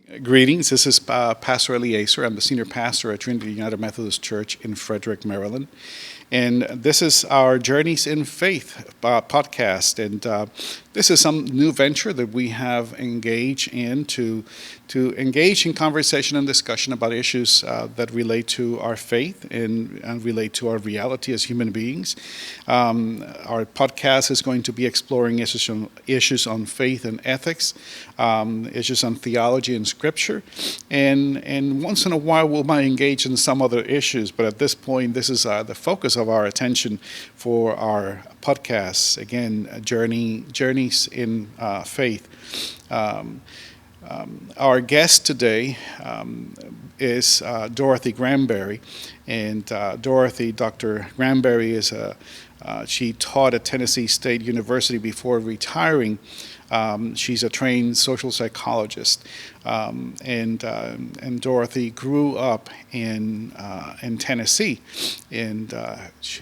Greetings. This is Pastor Eliezer. I'm the senior pastor at Trinity United Methodist Church in Frederick, Maryland. And this is our Journeys in Faith podcast. And this is some new venture that we have engaged in to engage in conversation and discussion about issues that relate to our faith and relate to our reality as human beings. Our podcast is going to be exploring issues on faith and ethics, issues on theology and scripture, and once in a while we might engage in some other issues. But at this point, this is the focus of our attention for our podcasts. Again, journeys in faith. Our guest today is Dorothy Granberry, and Dr. Granberry is she taught at Tennessee State University before retiring. She's a trained social psychologist, and Dorothy grew up in Tennessee, and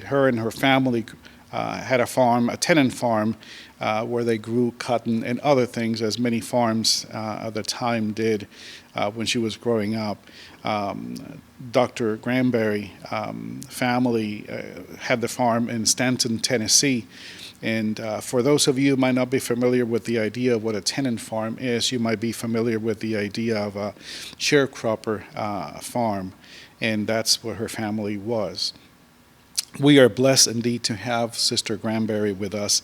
her and her family had a farm, a tenant farm, where they grew cotton and other things, as many farms at the time did when she was growing up. Dr. Granberry family had the farm in Stanton, Tennessee. And for those of you who might not be familiar with the idea of what a tenant farm is, you might be familiar with the idea of a sharecropper farm, and that's what her family was. We are blessed indeed to have Sister Granberry with us.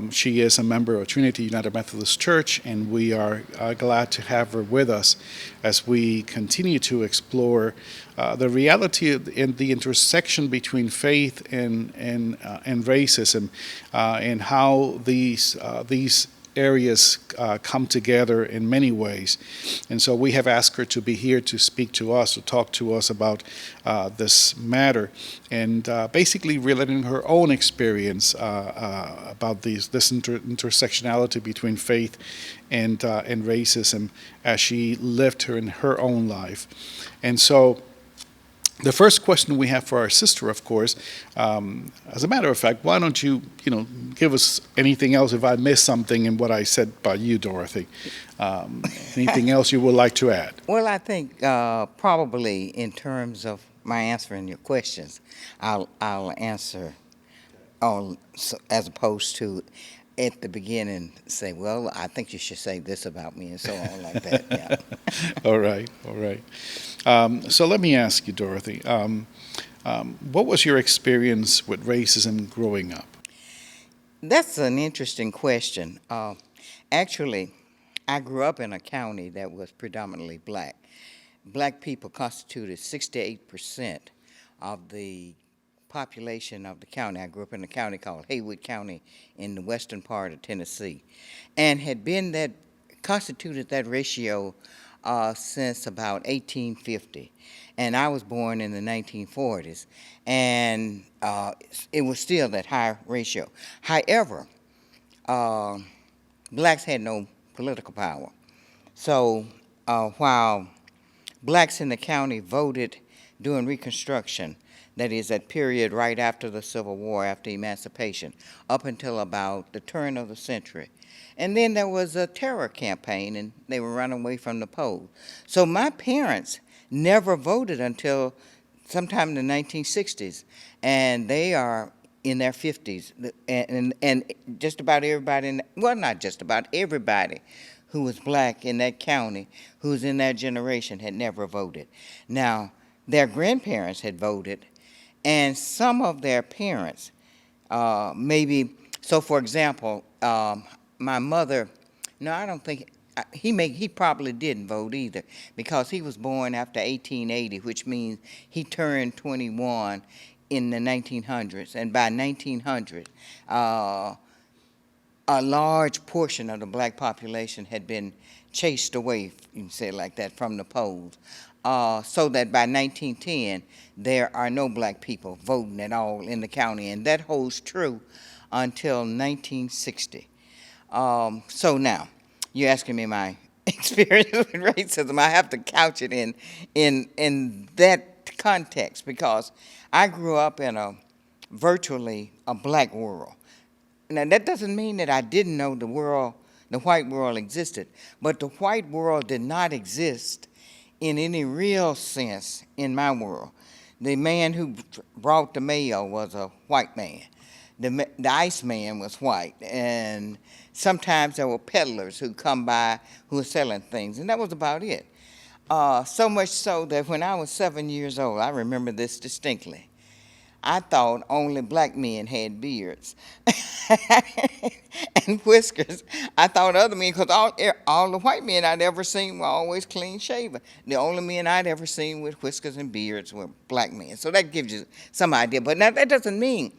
She is a member of Trinity United Methodist Church, and we are glad to have her with us as we continue to explore the reality in the intersection between faith and racism, and how these areas come together in many ways. And so we have asked her to be here to speak to us, to talk to us about this matter, and basically relating her own experience about this intersectionality between faith and racism as she lived her in her own life. And so the first question we have for our sister, of course, as a matter of fact, why don't you give us anything else if I missed something in what I said about you, Dorothy? Anything else you would like to add? Well, I think probably in terms of my answering your questions, I'll answer as opposed to at the beginning say, well, I think you should say this about me and so on like that. Yeah. All right. So let me ask you, Dorothy, what was your experience with racism growing up? That's an interesting question. Actually, I grew up in a county that was predominantly black. Black people constituted 68% of the population of the county. I grew up in a county called Haywood County in the western part of Tennessee, and had been constituted that ratio since about 1850. And I was born in the 1940s, and it was still that high ratio. However, blacks had no political power. So while blacks in the county voted during Reconstruction, that is, that period right after the Civil War, after emancipation, up until about the turn of the century. And then there was a terror campaign, and they were running away from the polls. So my parents never voted until sometime in the 1960s, and they are in their 50s. And just about everybody, well, not just about everybody who was black in that county, who was in that generation, had never voted. Now, their grandparents had voted, and some of their parents, maybe, so for example, my mother, no, I don't think, he probably didn't vote either, because he was born after 1880, which means he turned 21 in the 1900s, and by 1900, a large portion of the black population had been chased away, you can say it like that, from the polls. So that by 1910, there are no black people voting at all in the county, and that holds true until 1960. So now, you're asking me my experience with racism. I have to couch it in that context, because I grew up in virtually a black world. Now, that doesn't mean that I didn't know the world the white world existed. But the white world did not exist in any real sense in my world. The man who brought the mail was a white man. The Iceman was white, and sometimes there were peddlers who come by who were selling things, and that was about it. So much so that when I was 7 years old, I remember this distinctly. I thought only black men had beards and whiskers. I thought other men, because all the white men I'd ever seen were always clean shaven. The only men I'd ever seen with whiskers and beards were black men. So that gives you some idea. But now that doesn't mean,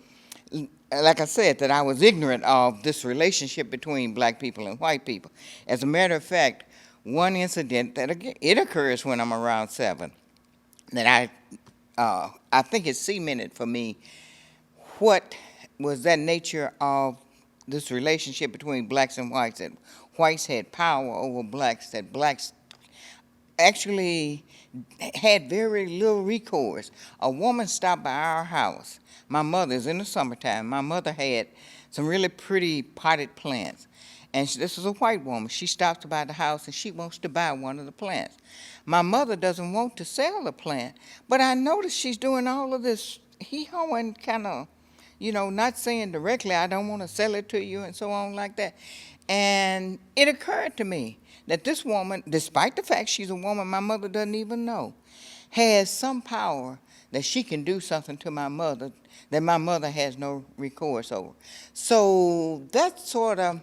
like I said, that I was ignorant of this relationship between black people and white people. As a matter of fact, one incident that it occurs when I'm around 7 that I think it cemented for me what was that nature of this relationship between blacks and whites, that whites had power over blacks, that blacks actually had very little recourse. A woman stopped by our house. My mother's in the summertime. My mother had some really pretty potted plants. And this is a white woman. She stops by the house and she wants to buy one of the plants. My mother doesn't want to sell the plant, but I notice she's doing all of this hee-hawing kind of, not saying directly, I don't want to sell it to you and so on like that. And it occurred to me that this woman, despite the fact she's a woman my mother doesn't even know, has some power that she can do something to my mother that my mother has no recourse over. So that sort of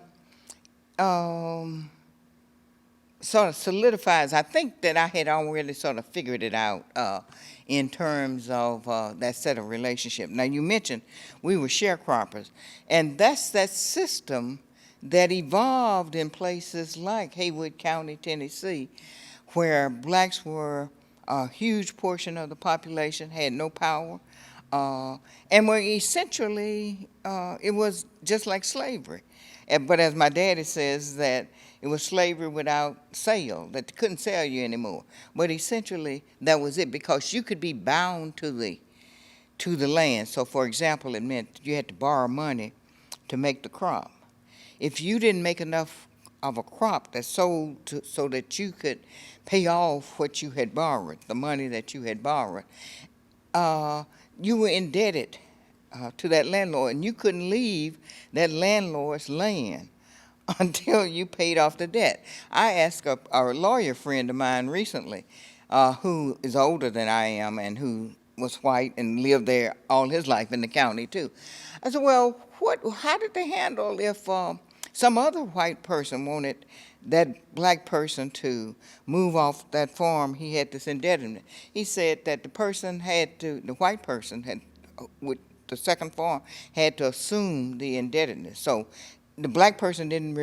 solidifies. I think that I had already sort of figured it out in terms of that set of relationship. Now, you mentioned we were sharecroppers, and that's that system that evolved in places like Haywood County, Tennessee, where blacks were a huge portion of the population, had no power, and were essentially, it was just like slavery. But as my daddy says, that it was slavery without sale, that they couldn't sell you anymore. But essentially, that was it, because you could be bound to the land. So, for example, it meant you had to borrow money to make the crop. If you didn't make enough of a crop that sold so that you could pay off what you had borrowed, the money that you had borrowed, you were indebted to that landlord, and you couldn't leave that landlord's land until you paid off the debt. I asked a lawyer friend of mine recently, who is older than I am and who was white and lived there all his life in the county too. I said, well, how did they handle if some other white person wanted that black person to move off that farm? He had this indebtedness. He said that the white person had, with the second farm, had to assume the indebtedness. So the black person didn't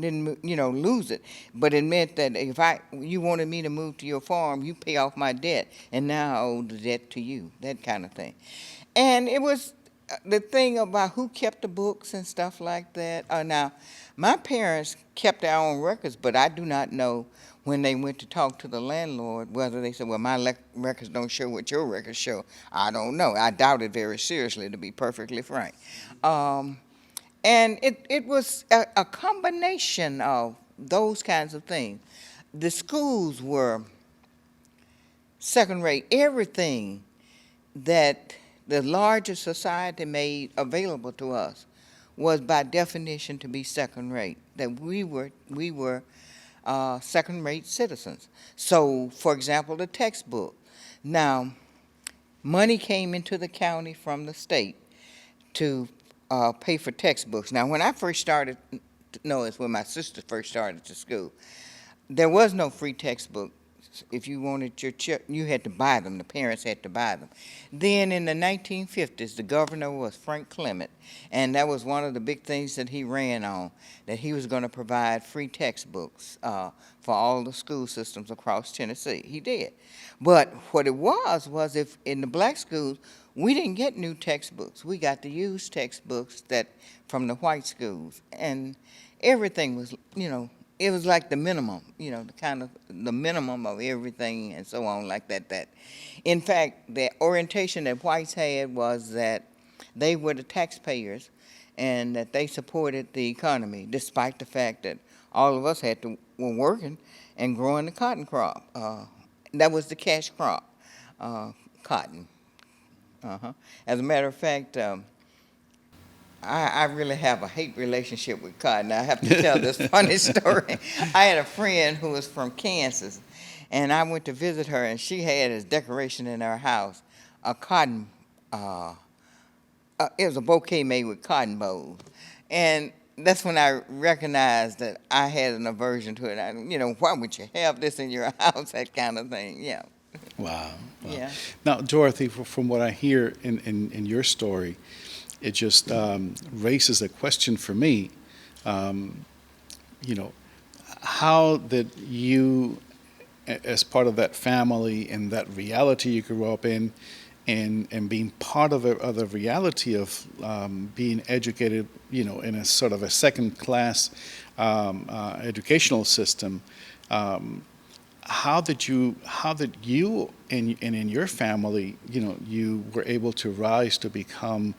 lose it, but it meant that if you wanted me to move to your farm, you pay off my debt, and now I owe the debt to you, that kind of thing. And it was the thing about who kept the books and stuff like that. Now, my parents kept their own records, but I do not know when they went to talk to the landlord whether they said, well, my records don't show what your records show. I don't know. I doubt it very seriously, to be perfectly frank. And it was a combination of those kinds of things. The schools were second rate. Everything that the larger society made available to us was by definition to be second rate, that we were second rate citizens. So, for example, the textbook. Now, money came into the county from the state to pay for textbooks. Now, when I first started, no, it's when my sister first started to school, there was no free textbook. If you wanted your you had to buy them. The parents had to buy them. Then in the 1950s, the governor was Frank Clement, and that was one of the big things that he ran on, that he was going to provide free textbooks for all the school systems across Tennessee. He did. But what it was if in the black schools, we didn't get new textbooks. We got the used textbooks from the white schools, and everything was, it was like the minimum, the minimum of everything and so on like that. In fact, the orientation that whites had was that they were the taxpayers and that they supported the economy, despite the fact that all of us were working and growing the cotton crop. That was the cash crop, cotton. As a matter of fact, I really have a hate relationship with cotton. I have to tell this funny story. I had a friend who was from Kansas, and I went to visit her, and she had as decoration in her house a cotton. It was a bouquet made with cotton bolls, and that's when I recognized that I had an aversion to it. Why would you have this in your house? That kind of thing. Yeah. Wow. Wow. Yeah. Now, Dorothy, from what I hear in your story, it just raises a question for me. Um, you know, how did you, as part of that family and that reality you grew up in, and being part of the reality of being educated, in a sort of a second class educational system, how did you and in your family, you were able to rise to become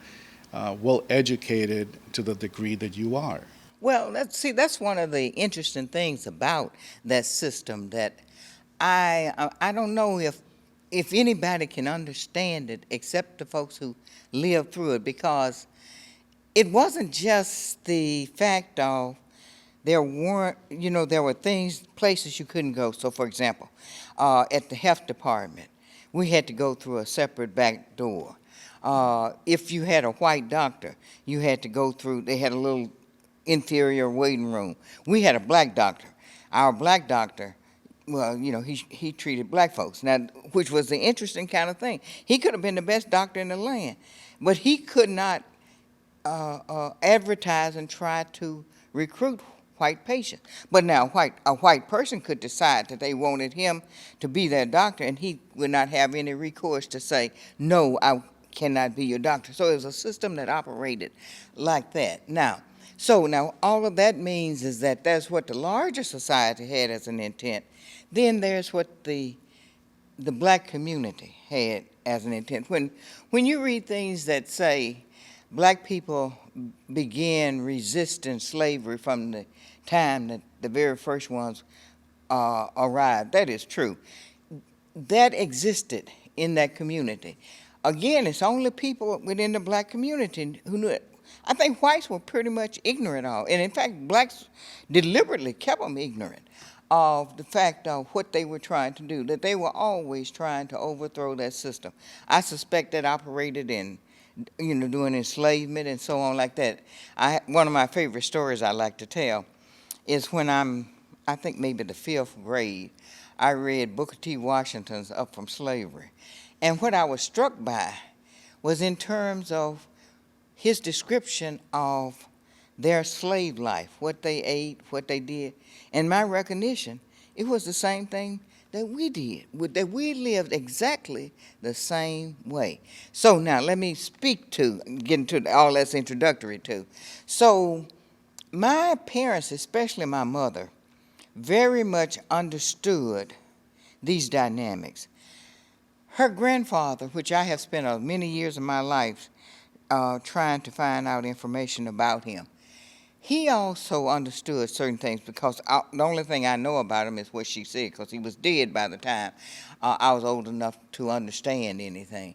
well educated to the degree that you are? Well, that's one of the interesting things about that system that I don't know if anybody can understand it except the folks who lived through it, because it wasn't just the fact of there were places you couldn't go. So, for example, at the health department, we had to go through a separate back door. If you had a white doctor, you had to go through, they had a little inferior waiting room. We had a black doctor. Our black doctor, well, he treated black folks, now, which was the interesting kind of thing. He could have been the best doctor in the land, but he could not advertise and try to recruit white patients. But now a white person could decide that they wanted him to be their doctor, and he would not have any recourse to say, no, I cannot be your doctor. So it was a system that operated like that. Now all of that means is that that's what the larger society had as an intent. Then there's what the black community had as an intent. When you read things that say black people began resisting slavery from the time that the very first ones arrived, that is true. That existed in that community. Again, it's only people within the black community who knew it. I think whites were pretty much ignorant of, and in fact, blacks deliberately kept them ignorant of the fact of what they were trying to do, that they were always trying to overthrow that system. I suspect that operated in, doing enslavement and so on like that. One of my favorite stories I like to tell is when I think maybe the 5th grade, I read Booker T. Washington's Up From Slavery. And what I was struck by was in terms of his description of their slave life, what they ate, what they did. And my recognition, it was the same thing that we did, that we lived exactly the same way. So now let me get into all that's introductory to. So my parents, especially my mother, very much understood these dynamics. Her grandfather, which I have spent many years of my life trying to find out information about him, he also understood certain things, because the only thing I know about him is what she said, because he was dead by the time I was old enough to understand anything.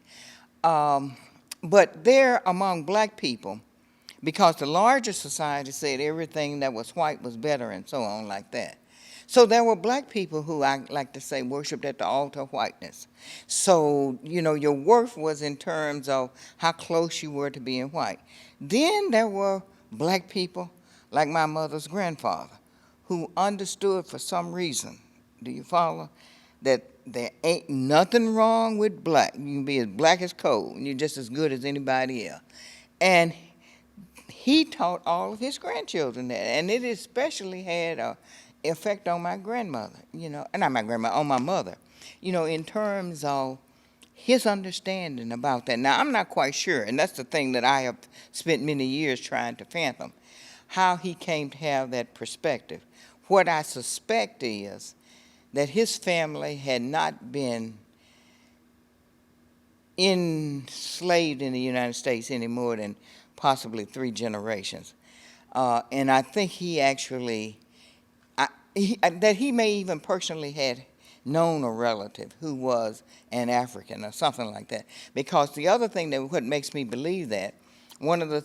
But there among black people, because the larger society said everything that was white was better and so on like that. So there were black people who, I like to say, worshiped at the altar of whiteness. So, your worth was in terms of how close you were to being white. Then there were black people, like my mother's grandfather, who understood for some reason, do you follow, that there ain't nothing wrong with black. You can be as black as coal, and you're just as good as anybody else. And he taught all of his grandchildren that, and it especially had a effect on my grandmother, not my grandmother, on my mother, in terms of his understanding about that. Now, I'm not quite sure, and that's the thing that I have spent many years trying to fathom, how he came to have that perspective. What I suspect is that his family had not been enslaved in the United States any more than possibly 3 generations. And I think he actually that he may even personally had known a relative who was an African or something like that. Because the other thing that what makes me believe that one of the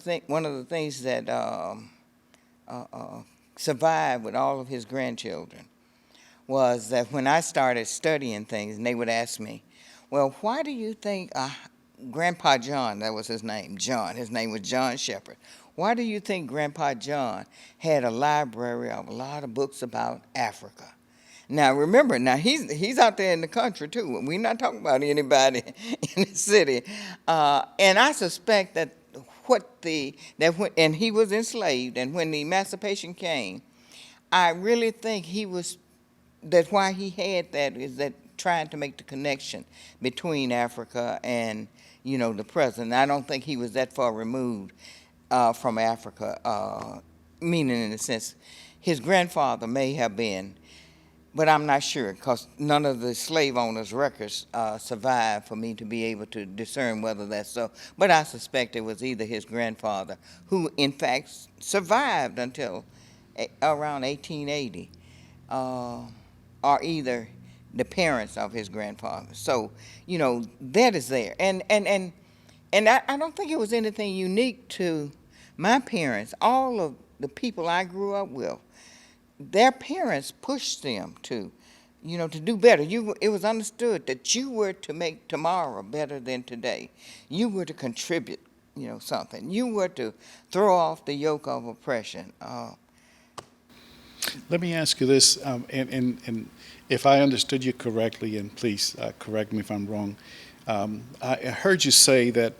things that survived with all of his grandchildren was that when I started studying things, and they would ask me, "Well, why do you think Grandpa John, that was his name, John, his name was John Shepherd. Why do you think Grandpa John had a library of a lot of books about Africa?" Now remember, now he's out there in the country too. We're not talking about anybody in the city, and I suspect that and he was enslaved, and when the emancipation came, I really think that why he had that is that trying to make the connection between Africa and the present. I don't think he was that far removed from Africa, meaning in the sense his grandfather may have been, but I'm not sure because none of the slave owners' records survive for me to be able to discern whether that's so. But I suspect it was either his grandfather, who in fact survived until around 1880, or either the parents of his grandfather. So, that is there. And I don't think it was anything unique to my parents. All of the people I grew up with, their parents pushed them to do better. It was understood that you were to make tomorrow better than today. You were to contribute, something. You were to throw off the yoke of oppression. Let me ask you this, and if I understood you correctly, and please correct me if I'm wrong. I heard you say that.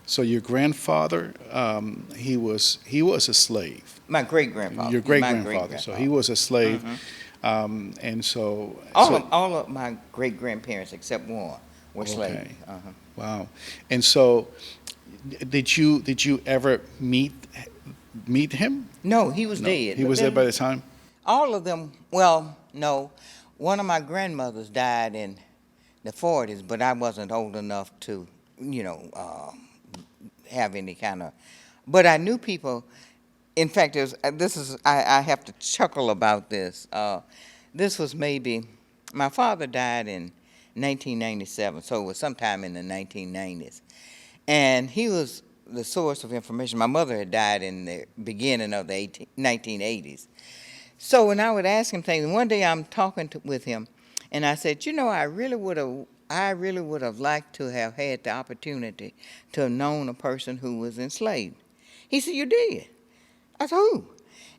So your grandfather, he was a slave. My great grandfather. Your great grandfather. So he was a slave, and so all of my great grandparents except one were slaves. Okay. Wow. And so, did you ever meet him? No, he was dead. He was dead by the time. All of them, well, no. One of my grandmothers died in the 40s, but I wasn't old enough to, have any kind of, but I knew people. In fact, I have to chuckle about this. This was maybe, my father died in 1997, so it was sometime in the 1990s. And he was the source of information. My mother had died in the beginning of the 1980s. So when I would ask him things, one day I'm talking with him, and I said, I really would have liked to have had the opportunity to have known a person who was enslaved. He said, "You did?" I said, "Who?"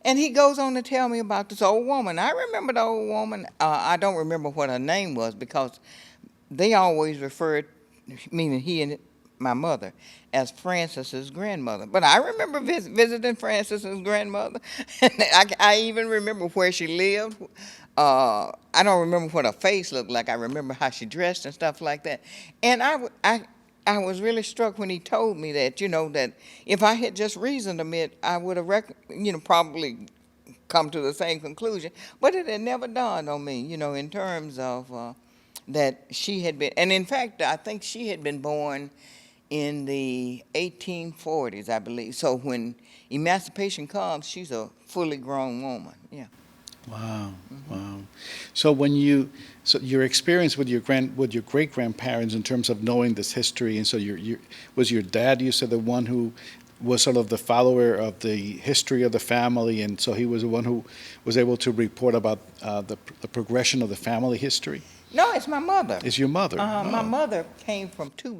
And he goes on to tell me about this old woman. I remember the old woman. I don't remember what her name was because they always referred, meaning he and my mother, as Francis's grandmother. But I remember visiting Francis's grandmother. I even remember where she lived. I don't remember what her face looked like. I remember how she dressed and stuff like that. And I was really struck when he told me that, that if I had just reasoned a bit, I would have, probably come to the same conclusion. But it had never dawned on me, in terms of that she had been, and in fact, I think she had been born in the 1840s, I believe. So when emancipation comes, she's a fully grown woman. Yeah. Wow, wow. So your experience with your great grandparents in terms of knowing this history, and so was your dad, you said, the one who was sort of the follower of the history of the family, and so he was the one who was able to report about the progression of the family history? No, it's my mother. It's your mother? My mother came from two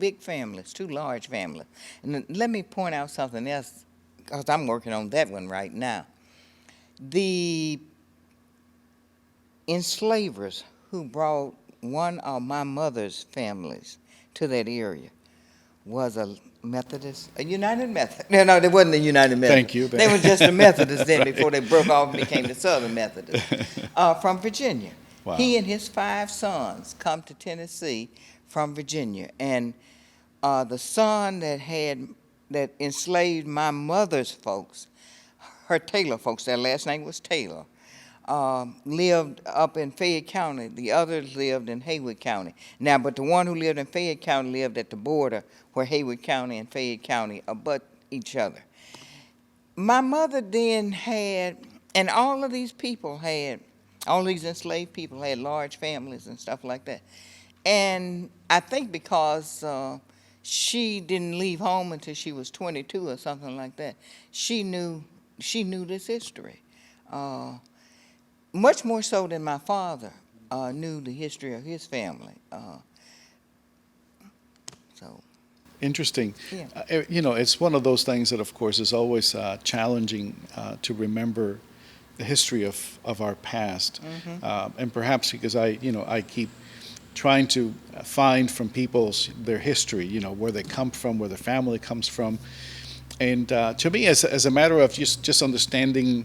large families. And let me point out something else, because I'm working on that one right now. The enslavers who brought one of my mother's families to that area was a Methodist, a United Methodist. No, they wasn't a United Methodist. Thank you. They were just a Methodist then before they broke off and became the Southern Methodist, from Virginia. Wow. He and his 5 sons come to Tennessee from Virginia. And the son that enslaved my mother's folks, her Taylor folks, their last name was Taylor, lived up in Fayette County. The others lived in Haywood County. Now, but the one who lived in Fayette County lived at the border where Haywood County and Fayette County abut each other. My mother then had, and all of these people had All these enslaved people had large families and stuff like that. And I think because she didn't leave home until she was 22 or something like that, she knew this history, uh, much more so than my father knew the history of his family. So Interesting. yeah. It's one of those things that, of course, is always challenging to remember the history of our past, and perhaps because I keep trying to find from their history, where they come from, where their family comes from, and to me, as a matter of just understanding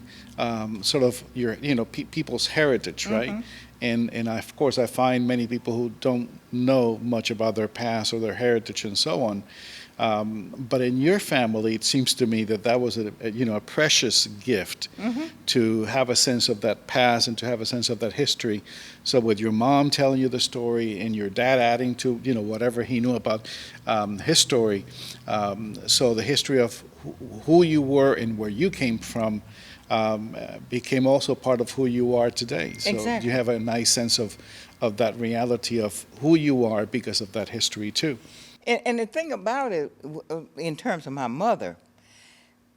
sort of your people's heritage, right? And of course, I find many people who don't know much about their past or their heritage and so on. But in your family, it seems to me that was a precious gift to have a sense of that past and to have a sense of that history. So with your mom telling you the story and your dad adding to whatever he knew about his story, so the history of who you were and where you came from became also part of who you are today. So Exactly. you have a nice sense of that reality of who you are because of that history too. And the thing about it, in terms of my mother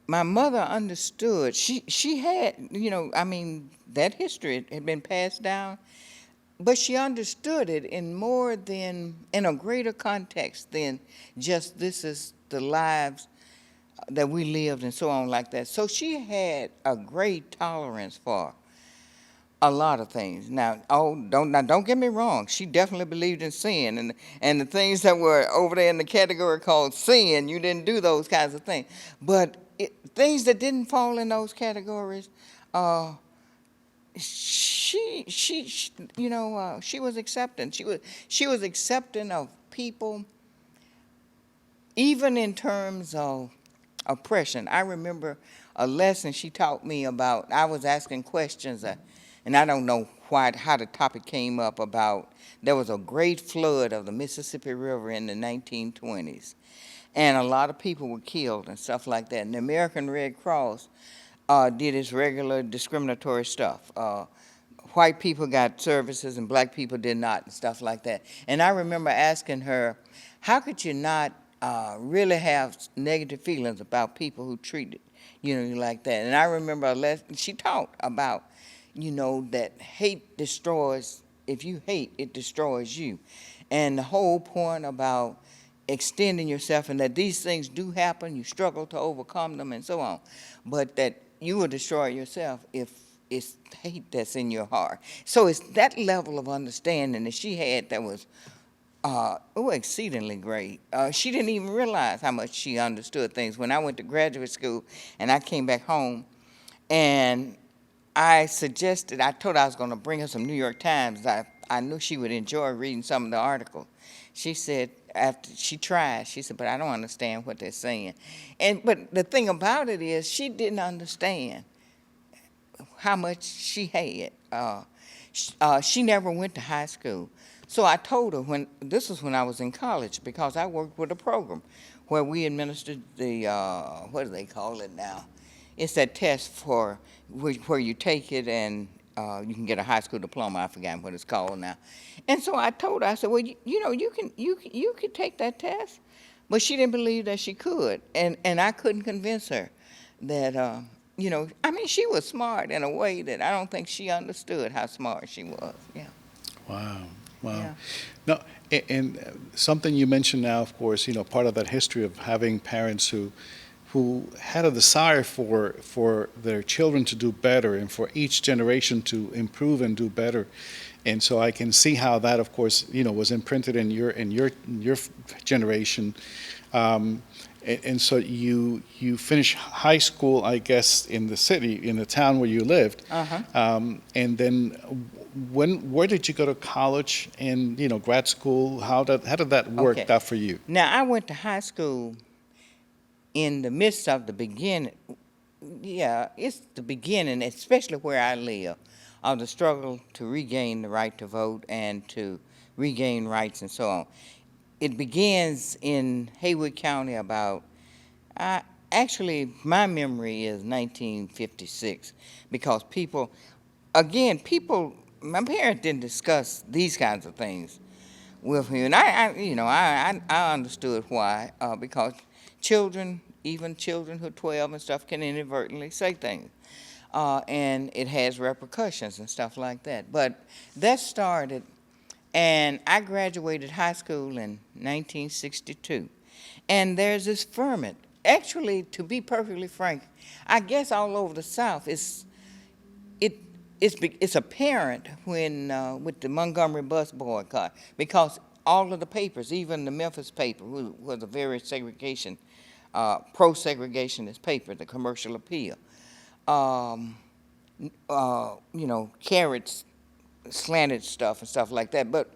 understood. She had, I mean, that history had been passed down, but she understood it in a greater context than just this is the lives that we lived and so on like that. So she had a great tolerance for a lot of things. Don't get me wrong. She definitely believed in sin, and the things that were over there in the category called sin, you didn't do those kinds of things. But things that didn't fall in those categories, uh, she was accepting. She was accepting of people, even in terms of oppression. I remember a lesson she taught me about. I was asking questions, and I don't know how the topic came up about. There was a great flood of the Mississippi River in the 1920s, and a lot of people were killed and stuff like that. And the American Red Cross did its regular discriminatory stuff. White people got services and black people did not, and stuff like that. And I remember asking her, how could you not really have negative feelings about people who treated you like that? And I remember a lesson she taught about, that hate destroys. If you hate, it destroys you. And the whole point about extending yourself, and that these things do happen, you struggle to overcome them and so on, but that you will destroy yourself if it's hate that's in your heart. So it's that level of understanding that she had that was exceedingly great. She didn't even realize how much she understood things. When I went to graduate school and I came back home, and I told her I was going to bring her some New York Times. I knew she would enjoy reading some of the articles. She said, after she tried, she said, but I don't understand what they're saying. But the thing about it is, she didn't understand how much she had. She never went to high school. So I told her this was when I was in college, because I worked with a program where we administered the, what do they call it now? It's that test where you take it and you can get a high school diploma. I forgot what it's called now. And so I told her, I said, well, you could take that test. But she didn't believe that she could. And I couldn't convince her that, I mean, she was smart in a way that I don't think she understood how smart she was. Yeah. Wow. Wow. Yeah. No, and something you mentioned now, of course, part of that history of having parents who had a desire for their children to do better and for each generation to improve and do better. And so I can see how that, of course, was imprinted in your generation. And so you finished high school, I guess, in the town where you lived. And then where did you go to college and grad school? How did that work Okay. out for you? Now, I went to high school in the midst of the beginning. Yeah, it's the beginning, especially where I live, of the struggle to regain the right to vote and to regain rights and so on. It begins in Haywood County actually, my memory is 1956, because people again, people, my parents didn't discuss these kinds of things with me, and I understood why, because children, even children who are 12 and stuff, can inadvertently say things, and it has repercussions and stuff like that. But that started, and I graduated high school in 1962, and there's this ferment. Actually, to be perfectly frank, I guess all over the South, it it's apparent when with the Montgomery bus boycott, because all of the papers, even the Memphis paper, who was a very pro-segregationist paper, the Commercial Appeal, um, carrots, slanted stuff and stuff like that. But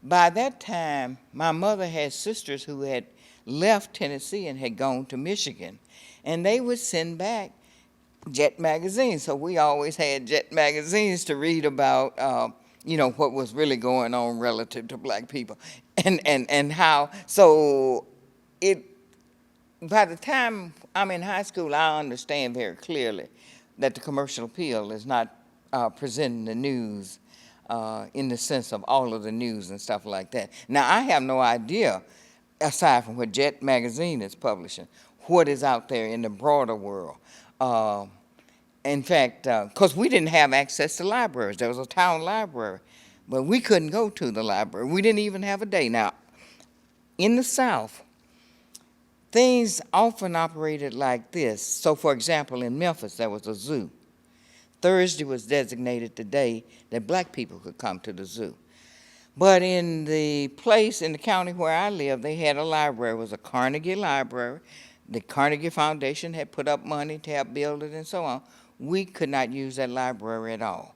by that time, my mother had sisters who had left Tennessee and had gone to Michigan, and they would send back Jet magazines. So we always had Jet magazines to read about, what was really going on relative to black people, and how. So it. By the time I'm in high school, I understand very clearly that the Commercial Appeal is not presenting the news in the sense of all of the news and stuff like that. Now I have no idea, aside from what Jet magazine is publishing, what is out there in the broader world. In fact, because we didn't have access to libraries. There was a town library, but we couldn't go to the library. We didn't even have a day. Now, in the South, things often operated like this. So, for example, in Memphis, there was a zoo. Thursday was designated the day that black people could come to the zoo. But in the place in the county where I live, they had a library. It was a Carnegie Library. The Carnegie Foundation had put up money to help build it and so on. We could not use that library at all.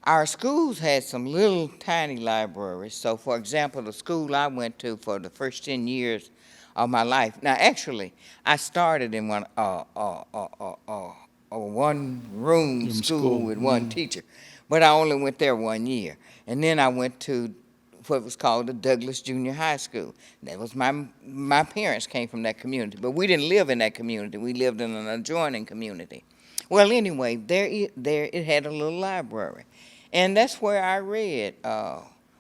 Our schools had some little tiny libraries. So, for example, the school I went to for the first 10 years of my life. Now, actually, I started in one-room school with one teacher, but I only went there 1 year. And then I went to what was called the Douglas Junior High School. That was my parents came from that community, but we didn't live in that community. We lived in an adjoining community. Well, anyway, there it had a little library, and that's where I read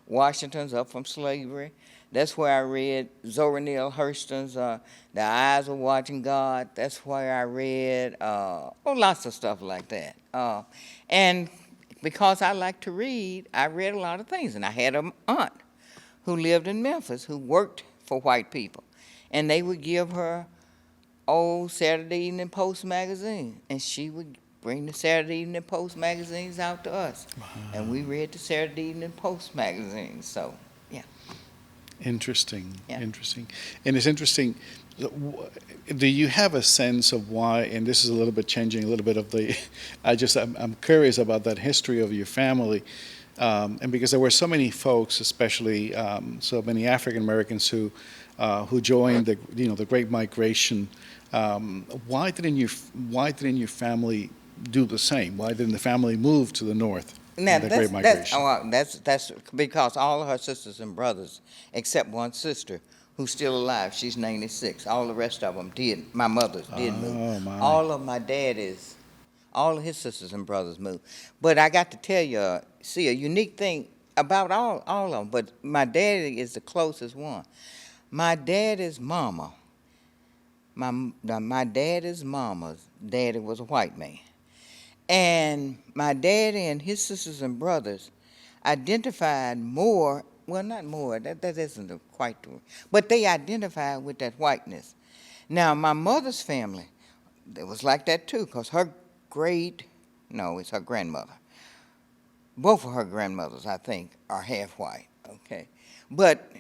Washington's Up from Slavery. That's where I read Zora Neale Hurston's The Eyes of Watching God. That's where I read lots of stuff like that. And because I like to read, I read a lot of things. And I had an aunt who lived in Memphis who worked for white people, and they would give her old Saturday Evening Post magazine, and she would bring the Saturday Evening Post magazines out to us, and we read the Saturday Evening Post magazines. So, yeah. Interesting, Yeah. interesting. And it's interesting, do you have a sense of why, and this is a little bit changing a little bit of the, I'm curious about that history of your family, and because there were so many folks, especially so many African Americans who joined the Great Migration. Why didn't your family do the same? Why didn't the family move to the north? Now, The Great Migration. that's because all of her sisters and brothers, except one sister, who's still alive, she's 96. All the rest of them did. My mother did move. Oh, my. All of his sisters and brothers moved. But I got to tell you, a unique thing about all of them, but my daddy is the closest one. My daddy's mama, my daddy's mama's daddy was a white man. And my daddy and his sisters and brothers identified more, well, not more, that isn't quite true, but they identified with that whiteness. Now, my mother's family, it was like that too, because it's her grandmother. Both of her grandmothers, I think, are half white, okay? But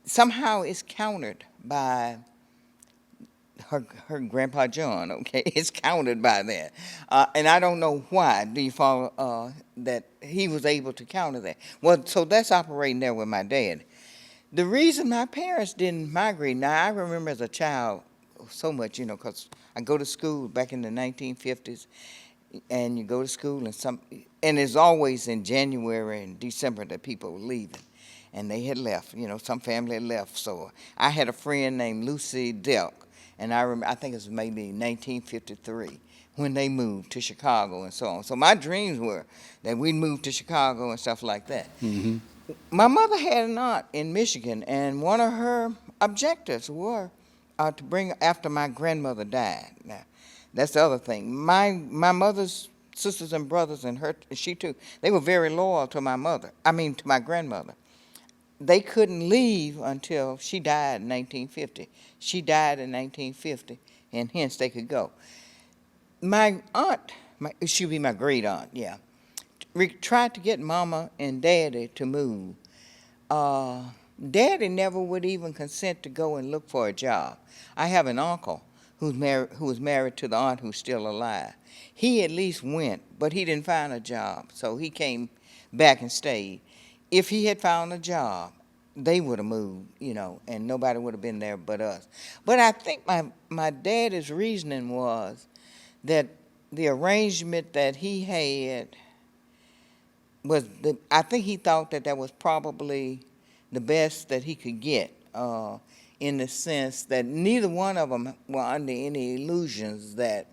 somehow it's countered by her grandpa John, okay? It's countered by that. And I don't know why. Do you follow that he was able to counter that? Well, so that's operating there with my dad. The reason my parents didn't migrate, now I remember as a child so much, because I go to school back in the 1950s, and you go to school and it's always in January and December that people were leaving. And they had left, some family had left. So I had a friend named Lucy Delk, and I think it was maybe 1953 when they moved to Chicago and so on. So my dreams were that we'd move to Chicago and stuff like that. Hmm. My mother had an aunt in Michigan, and one of her objectives were to bring after my grandmother died. Now, that's the other thing. My mother's sisters and brothers and she too, they were very loyal to my mother. I mean, to my grandmother. They couldn't leave until she died in 1950. She died in 1950, and hence they could go. My aunt, she'd be my great aunt, yeah, tried to get Mama and Daddy to move. Uh, Daddy never would even consent to go and look for a job. I have an uncle who was married to the aunt who's still alive. He at least went, but he didn't find a job, so he came back and stayed. If he had found a job, they would have moved, and nobody would have been there but us. But I think my daddy's reasoning was that the arrangement that he had I think he thought that that was probably the best that he could get, in the sense that neither one of them were under any illusions that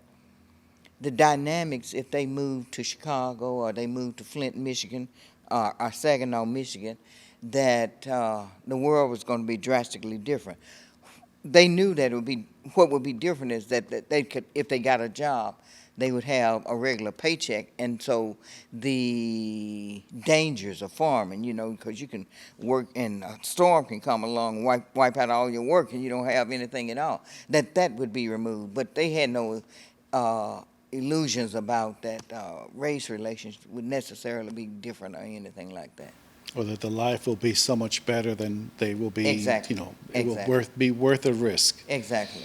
the dynamics, if they moved to Chicago or they moved to Flint, Michigan, or Saginaw, Michigan, that the world was going to be drastically different. They knew that what would be different is that they could, if they got a job, they would have a regular paycheck, and so the dangers of farming, because you can work and a storm can come along and wipe out all your work, and you don't have anything at all. That would be removed, but they had no illusions about that race relations would necessarily be different or anything like that. Or that the life will be so much better than they will be. Exactly. It will Exactly. be worth the risk. Exactly.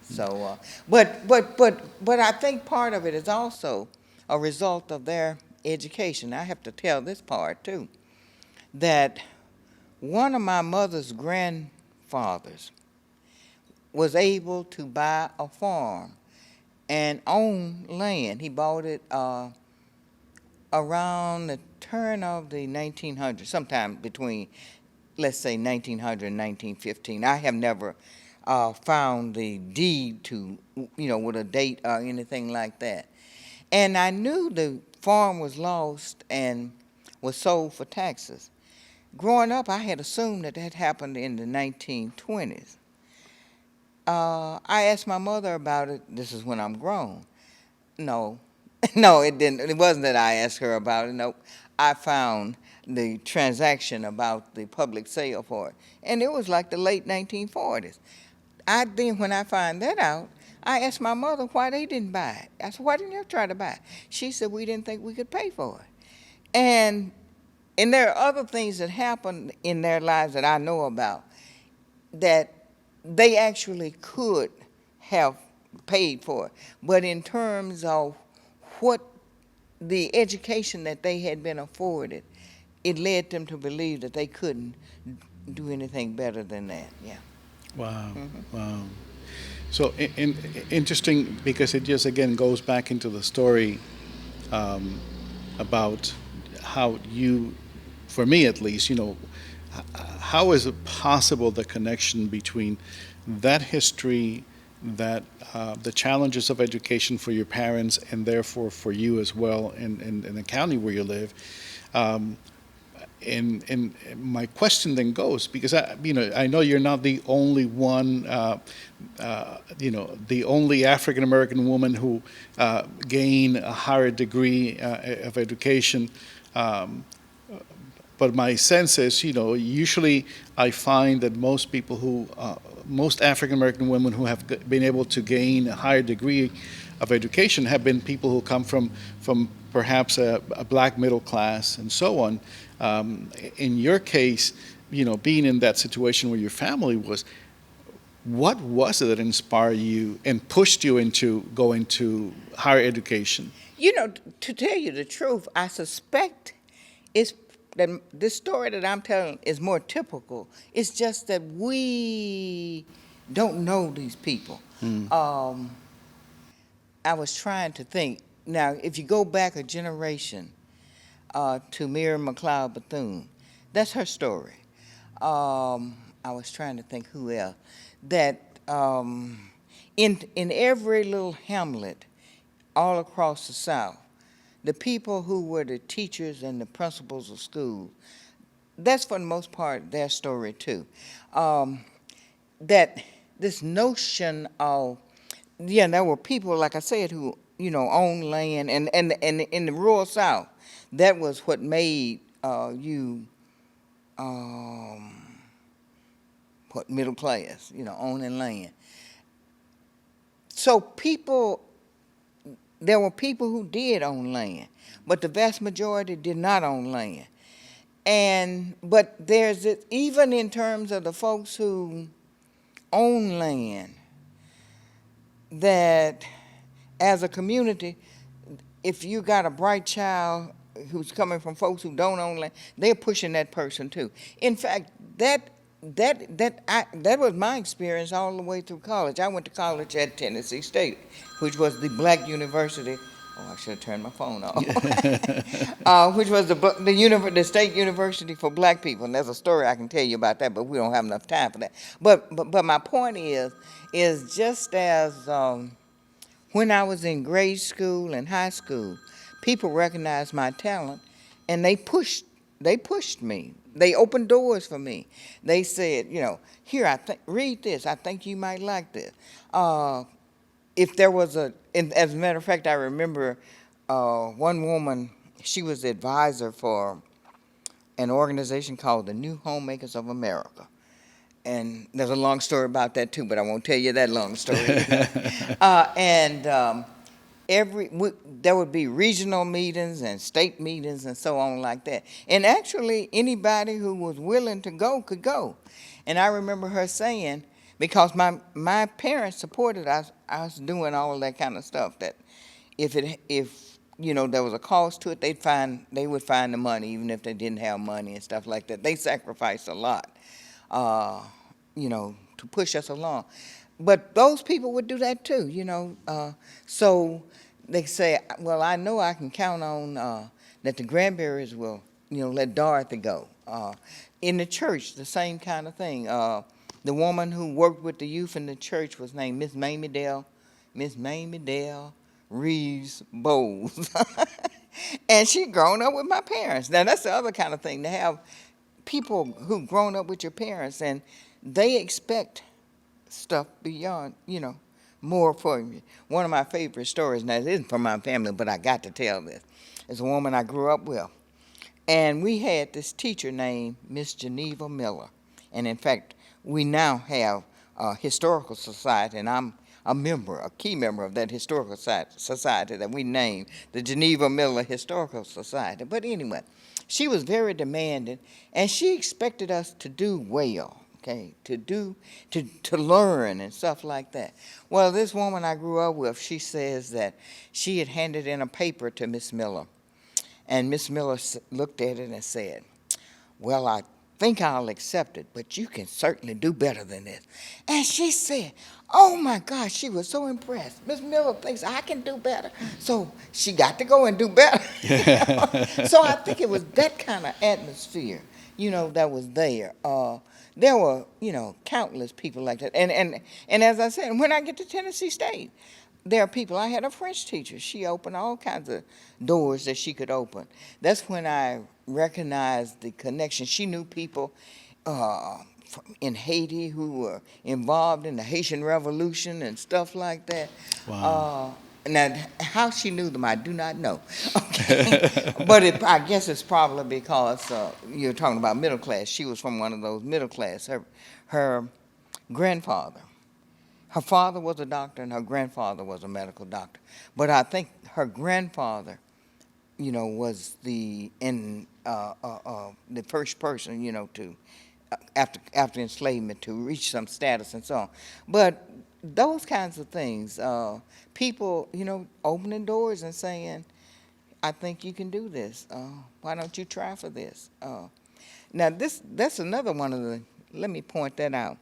So, but I think part of it is also a result of their education. I have to tell this part too, that one of my mother's grandfathers was able to buy a farm and own land. He bought it around the turn of the 1900s, sometime between, let's say, 1900 and 1915. I have never found the deed to, with a date or anything like that. And I knew the farm was lost and was sold for taxes. Growing up, I had assumed that that happened in the 1920s. I asked my mother about it. This is when I'm grown. No, no, it didn't. It wasn't that I asked her about it. No, I found the transaction about the public sale for it, and it was like the late 1940s. When I find that out, I asked my mother why they didn't buy it. I said, why didn't you try to buy it? She said, we didn't think we could pay for it. And there are other things that happened in their lives that I know about that they actually could have paid for it. But in terms of what the education that they had been afforded, it led them to believe that they couldn't do anything better than that. Yeah. Wow. Mm-hmm. Wow. So interesting, because it just again goes back into the story about how you, for me at least, how is it possible the connection between that history, that the challenges of education for your parents, and therefore for you as well in the county where you live. And my question then goes, because I know you're not the only one, the only African American woman who gained a higher degree of education. But my sense is, usually I find that most people most African American women who have been able to gain a higher degree of education have been people who come from perhaps a black middle class and so on. In your case, being in that situation where your family was, what was it that inspired you and pushed you into going to higher education? To tell you the truth, I suspect it's that this story that I'm telling is more typical. It's just that we don't know these people. I was trying to think. Now, if you go back a generation to Miriam McLeod Bethune, that's her story. I was trying to think who else. That in every little hamlet all across the South, the people who were the teachers and the principals of school, that's for the most part their story too. That this notion of, yeah, there were people, like I said, who, owned land, and in the rural South, that was what made you, what, middle class, owning land. So there were people who did own land, but the vast majority did not own land. But there's it, even in terms of the folks who own land, that as a community, if you got a bright child who's coming from folks who don't own land, they're pushing that person too. In fact, that was my experience all the way through college. I went to college at Tennessee State, which was the black university. Oh, I should have turned my phone off. Which was the state university for black people. And there's a story I can tell you about that, but we don't have enough time for that. But my point is just as when I was in grade school and high school, people recognized my talent, and they pushed me. They opened doors for me. They said, here, read this. I think you might like this. If there was as a matter of fact, I remember one woman, she was the advisor for an organization called the New Homemakers of America. And there's a long story about that too, but I won't tell you that long story. There would be regional meetings and state meetings and so on like that. And actually, anybody who was willing to go could go. And I remember her saying, because my parents supported us doing all of that kind of stuff, that if there was a cost to it, they would find the money, even if they didn't have money and stuff like that. They sacrificed a lot, to push us along. But those people would do that too, so they say, well, I know I can count on that the Granberries will, let Dorothy go. In the church, the same kind of thing. The woman who worked with the youth in the church was named Miss Mamie Dale Reeves Bowles. And she'd grown up with my parents. Now, that's the other kind of thing, to have people who've grown up with your parents, and they expect stuff beyond, more for you. One of my favorite stories, now it isn't from my family, but I got to tell this, is a woman I grew up with. And we had this teacher named Miss Geneva Miller. And in fact, we now have a historical society, and I'm a key member of that historical society that we named the Geneva Miller Historical Society. But anyway, she was very demanding, and she expected us to do well. Okay, to learn and stuff like that. Well, this woman I grew up with, she says that she had handed in a paper to Miss Miller, and Miss Miller looked at it and said, well, I think I'll accept it, but you can certainly do better than this. And she said, oh my gosh, she was so impressed. Miss Miller thinks I can do better. So she got to go and do better. So I think it was that kind of atmosphere, that was there. There were, countless people like that. And as I said, when I get to Tennessee State, there are people. I had a French teacher. She opened all kinds of doors that she could open. That's when I recognized the connection. She knew people in Haiti who were involved in the Haitian Revolution and stuff like that. Wow. Now, how she knew them, I do not know. Okay. But I guess it's probably because you're talking about middle class. She was from one of those middle class. Her grandfather, her father was a doctor and her grandfather was a medical doctor. But I think her grandfather, was the first person, to after enslavement to reach some status and so on. But those kinds of things, people, opening doors and saying, I think you can do this. Why don't you try for this? Now, that's another one of the, let me point that out.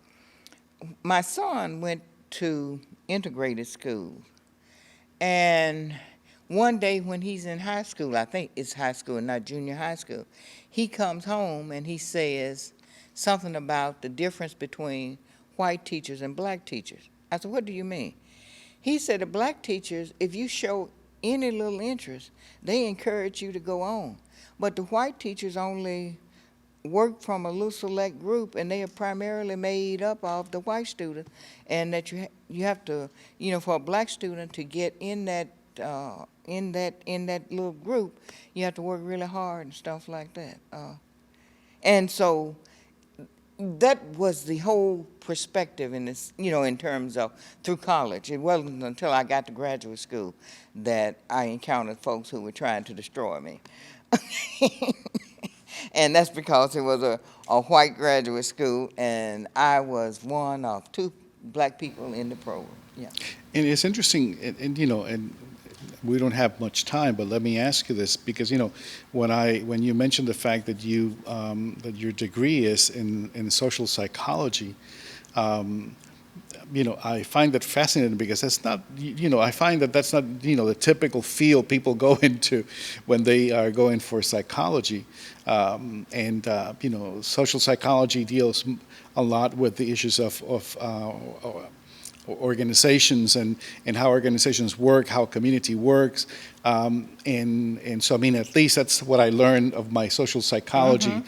My son went to integrated school. And one day when he's in high school, I think it's high school, not junior high school, he comes home and he says something about the difference between white teachers and black teachers. I said, what do you mean? He said the black teachers, if you show any little interest, they encourage you to go on. But the white teachers only work from a little select group, and they are primarily made up of the white students, and that you have to, for a black student to get in that little group, you have to work really hard and stuff like that. And so that was the whole perspective in this, in terms of through college. It wasn't until I got to graduate school that I encountered folks who were trying to destroy me. And that's because it was a white graduate school, and I was one of two black people in the program. Yeah. And it's interesting, and we don't have much time, but let me ask you this, because when you mentioned the fact that that your degree is in social psychology, I find that fascinating, because that's not, I find that that's not, the typical field people go into when they are going for psychology. Social psychology deals a lot with the issues of organizations and how organizations work, how community works. And so, at least that's what I learned of my social psychology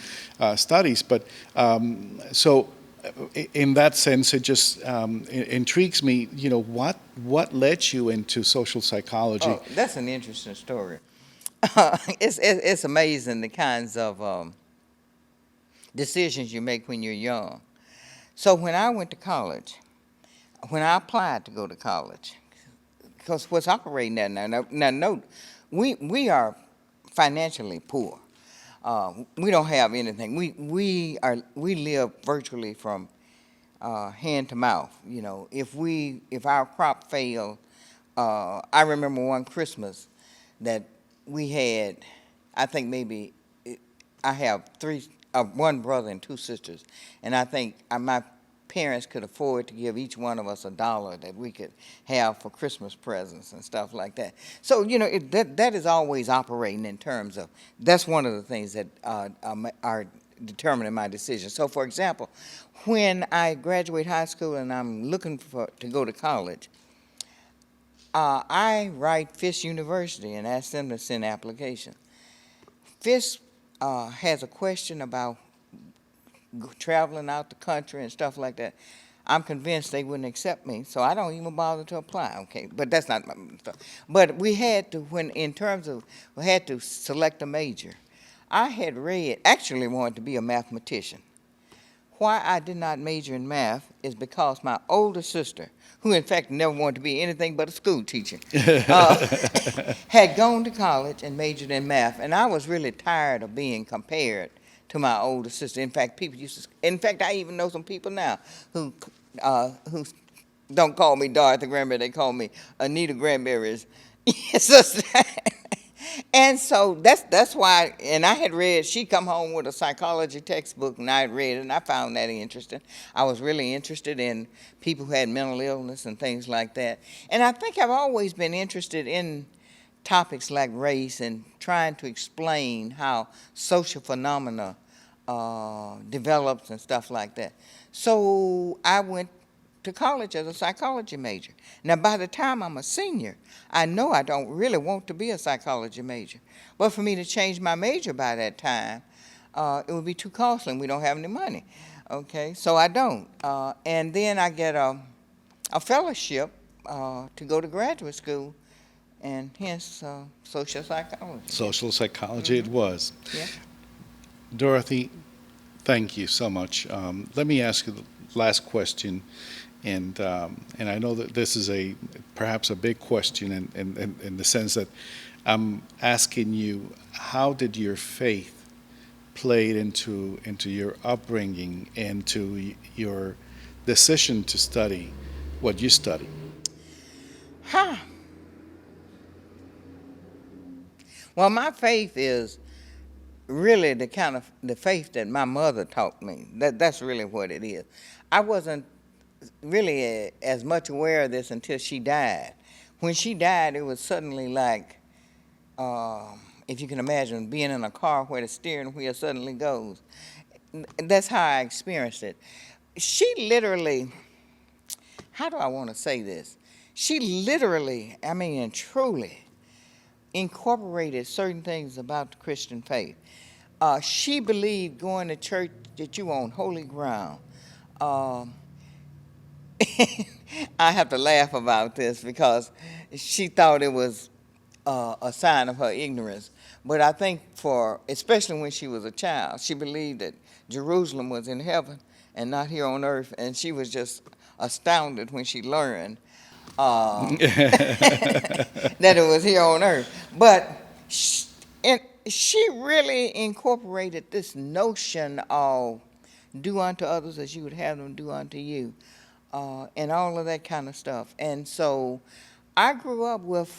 studies. But so in that sense, it just intrigues me, what led you into social psychology? Oh, that's an interesting story. It's amazing the kinds of decisions you make when you're young. So when I went to college, when I applied to go to college, because what's operating there now note, we are financially poor. We don't have anything. We live virtually from hand to mouth. If our crop failed, I remember one Christmas that we had, I think maybe I have one brother and two sisters, and I think my parents could afford to give each one of us $1 that we could have for Christmas presents and stuff like that. So that is always operating in terms of, that's one of the things that are determining my decision. So for example, when I graduate high school and I'm looking to go to college, I write Fisk University and ask them to send an application. Fisk has a question about traveling out the country and stuff like that. I'm convinced they wouldn't accept me, so I don't even bother to apply. Okay, but that's not my stuff. But we had to, we had to select a major. I had actually wanted to be a mathematician. Why I did not major in math is because my older sister, who in fact never wanted to be anything but a school teacher, had gone to college and majored in math, and I was really tired of being compared to my older sister. In fact, I even know some people now who don't call me Dorothy Granberry, they call me Anita Granberry's sister. And so that's why, and I had read, she come home with a psychology textbook, and I had read it, and I found that interesting. I was really interested in people who had mental illness and things like that. And I think I've always been interested in topics like race and trying to explain how social phenomena develops and stuff like that. So I went to college as a psychology major. Now, by the time I'm a senior, I know I don't really want to be a psychology major. But for me to change my major by that time, it would be too costly, and we don't have any money. Okay, so I don't. And then I get a fellowship to go to graduate school, and hence social psychology. Social psychology it was. Yeah. Dorothy, thank you so much. Let me ask you the last question. And I know that this is perhaps a big question in the sense that I'm asking you, how did your faith play into your upbringing and to your decision to study what you study? Well, my faith is really the kind of the faith that my mother taught me. That's really what it is. I wasn't really as much aware of this until she died. When she died, it was suddenly like, if you can imagine being in a car where the steering wheel suddenly goes. That's how I experienced it. She literally, how do I want to say this? She literally, I mean, and truly incorporated certain things about the Christian faith. She believed going to church that you were on holy ground. Um, I have to laugh about this because she thought it was a sign of her ignorance. But I think especially when she was a child, she believed that Jerusalem was in heaven and not here on earth, and she was just astounded when she learned that it was here on earth. But and she really incorporated this notion of do unto others as you would have them do unto you, and all of that kind of stuff. And so I grew up with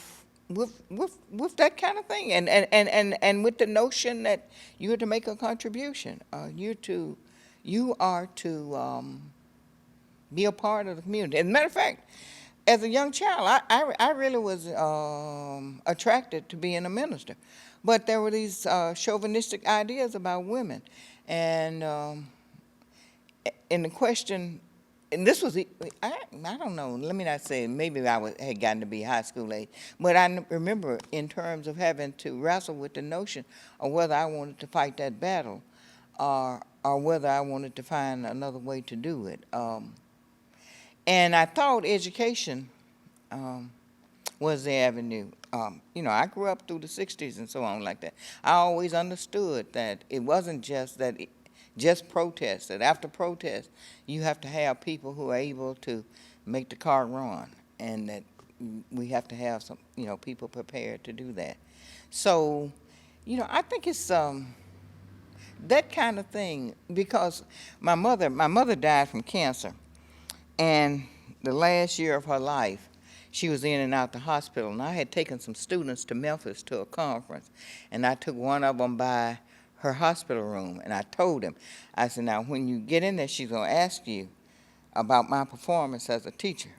that kind of thing, and with the notion that you are to make a contribution. You are to be a part of the community. As a matter of fact, as a young child, I really was attracted to being a minister, but there were these chauvinistic ideas about women, and in the question, and this was, I don't know, let me not say, maybe had gotten to be high school age, but I remember in terms of having to wrestle with the notion of whether I wanted to fight that battle or whether I wanted to find another way to do it. And I thought education was the avenue. I grew up through the 60s and so on like that. I always understood that it wasn't just protest, that after protest, you have to have people who are able to make the car run, and that we have to have some, people prepared to do that. So, I think it's that kind of thing, because my mother died from cancer, and the last year of her life, she was in and out the hospital, and I had taken some students to Memphis to a conference, and I took one of them by her hospital room, and I told him, I said, now, when you get in there, she's going to ask you about my performance as a teacher.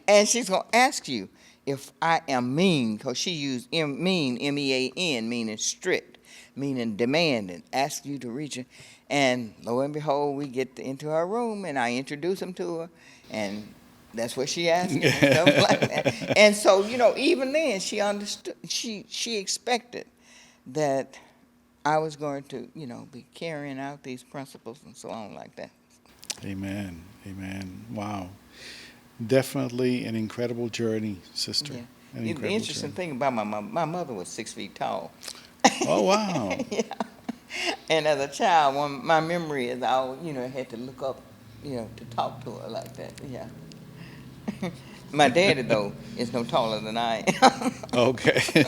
And she's going to ask you if I am mean, because she used mean, M-E-A-N, meaning strict, meaning demanding, ask you to reach her. And lo and behold, we get into her room, and I introduce him to her, and that's what she asked me, and stuff like that. And so, even then, she understood, she expected that I was going to, be carrying out these principles and so on like that. Amen. Amen. Wow. Definitely an incredible journey, sister. Yeah. An The incredible interesting journey. thing about my mother was 6 feet tall. Oh, wow. Yeah. And as a child, my memory is I, had to look up, to talk to her like that. Yeah. My daddy, though, is no taller than I am. Okay.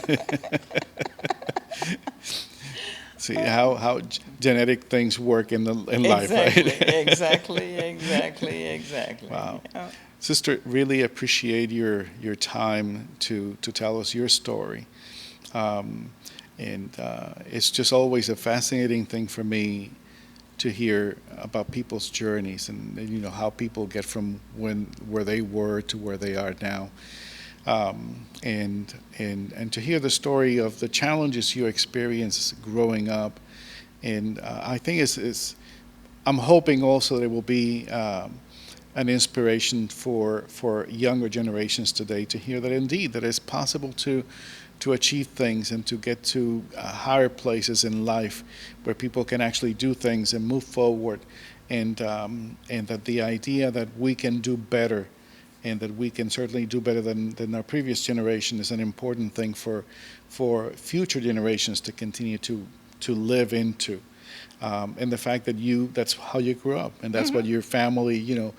See how genetic things work in life, Exactly, right? exactly. Wow. Yeah. Sister, really appreciate your time to tell us your story. And it's just always a fascinating thing for me to hear about people's journeys and how people get from where they were to where they are now. And to hear the story of the challenges you experienced growing up. And I think I'm hoping also that it will be an inspiration for younger generations today to hear that indeed that it's possible to achieve things and to get to higher places in life where people can actually do things and move forward, and that the idea that we can do better and that we can certainly do better than our previous generation is an important thing for future generations to continue to live into. And the fact that that's how you grew up, and that's what your family,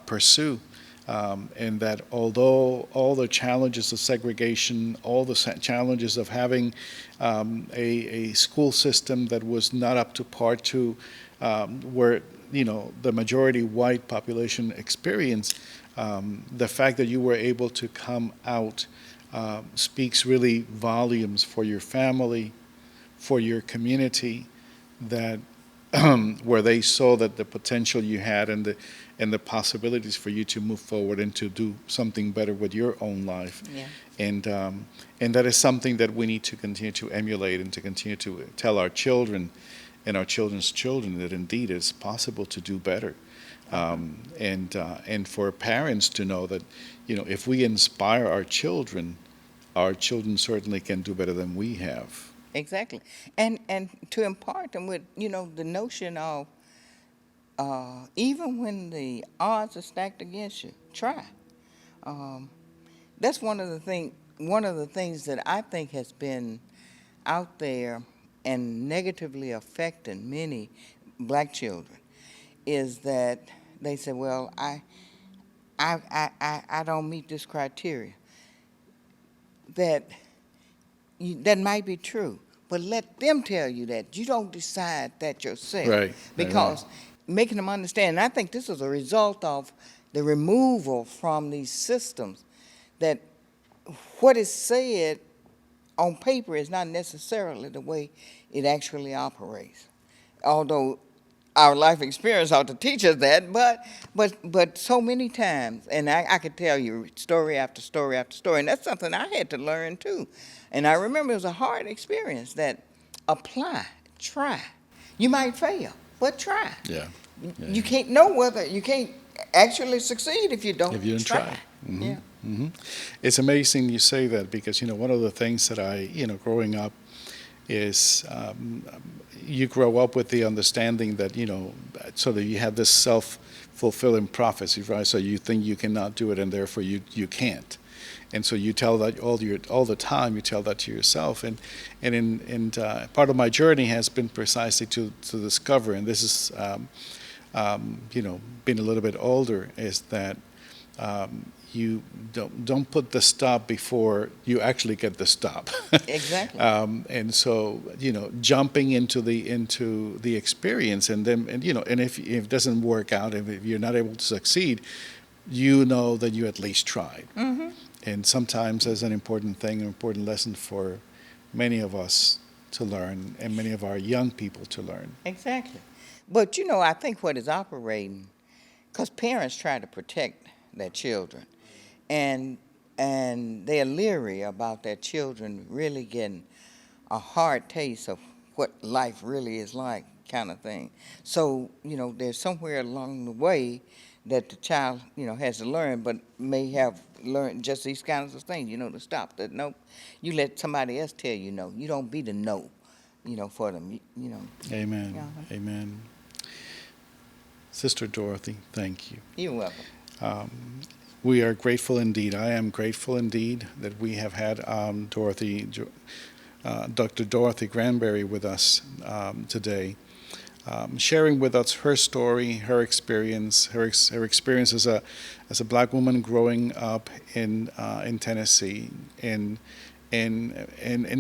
pursue. And that although all the challenges of segregation, all the challenges of having a school system that was not up to par to where the majority white population experienced, the fact that you were able to come out speaks really volumes for your family, for your community, that where they saw that the potential you had and the possibilities for you to move forward and to do something better with your own life. Yeah. And that is something that we need to continue to emulate and to continue to tell our children and our children's children that indeed it's possible to do better. And for parents to know that, if we inspire our children our children certainly can do better than we have. Exactly. And to impart them with, the notion of even when the odds are stacked against you, try. Um, that's one of the things that I think has been out there and negatively affecting many black children is that they say, well, I don't meet this criteria. That might be true, but let them tell you that. You don't decide that yourself. Right. Because making them understand, and I think this is a result of the removal from these systems, that what is said on paper is not necessarily the way it actually operates. Although our life experience ought to teach us that, but so many times, and I could tell you story after story after story, and that's something I had to learn too. And I remember it was a hard experience. That apply, try. You might fail, but try. Yeah. You can't know whether you can't actually succeed if you don't, If you don't try. Mhm. Yeah. Hmm. It's amazing you say that because, one of the things that growing up is you grow up with the understanding that, so that you have this self-fulfilling prophecy, right? So you think you cannot do it and therefore you can't. And so you tell that all the time, you tell that to yourself. And part of my journey has been precisely to discover, and this is, being a little bit older, is that you don't put the stop before you actually get the stop. Exactly. And so jumping into the experience, and then and if it doesn't work out, if you're not able to succeed, you know that you at least tried. Mm-hmm. And sometimes that's an important thing, an important lesson for many of us to learn, and many of our young people to learn. Exactly. But I think what is operating, because parents try to protect their children, and they're leery about their children really getting a hard taste of what life really is like, kind of thing. So there's somewhere along the way that the child has to learn, but may have learned just these kinds of things, to stop. That no, you let somebody else tell you no. You don't be the no, for them. Amen. Yeah. Amen. Sister Dorothy, thank you. You're welcome. We are grateful indeed. I am grateful indeed that we have had Dr. Dorothy Granberry with us today, sharing with us her story, her experience, her experience as a black woman growing up in Tennessee, and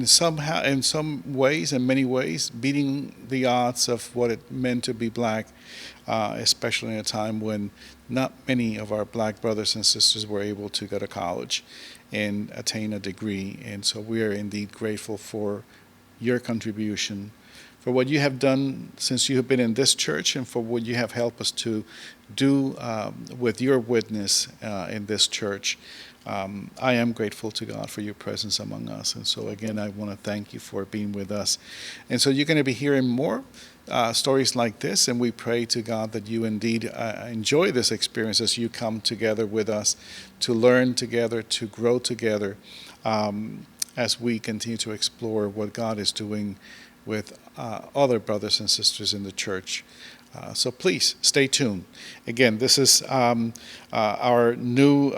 somehow, in some ways, in many ways, beating the odds of what it meant to be black, especially in a time when not many of our black brothers and sisters were able to go to college and attain a degree. And so we are indeed grateful for your contribution, for what you have done since you have been in this church, and for what you have helped us to do with your witness in this church. I am grateful to God for your presence among us. And so again, I want to thank you for being with us. And so you're going to be hearing more stories like this, and we pray to God that you indeed enjoy this experience as you come together with us to learn together, to grow together, as we continue to explore what God is doing with other brothers and sisters in the church. So please stay tuned. Again, this is our new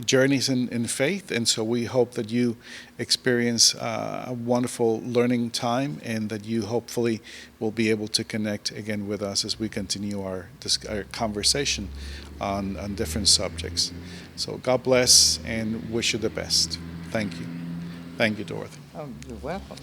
journeys in faith, and so we hope that you experience a wonderful learning time, and that you hopefully will be able to connect again with us as we continue our conversation on different subjects. So God bless and wish you the best. Thank you. Thank you, Dorothy. Oh, you're welcome.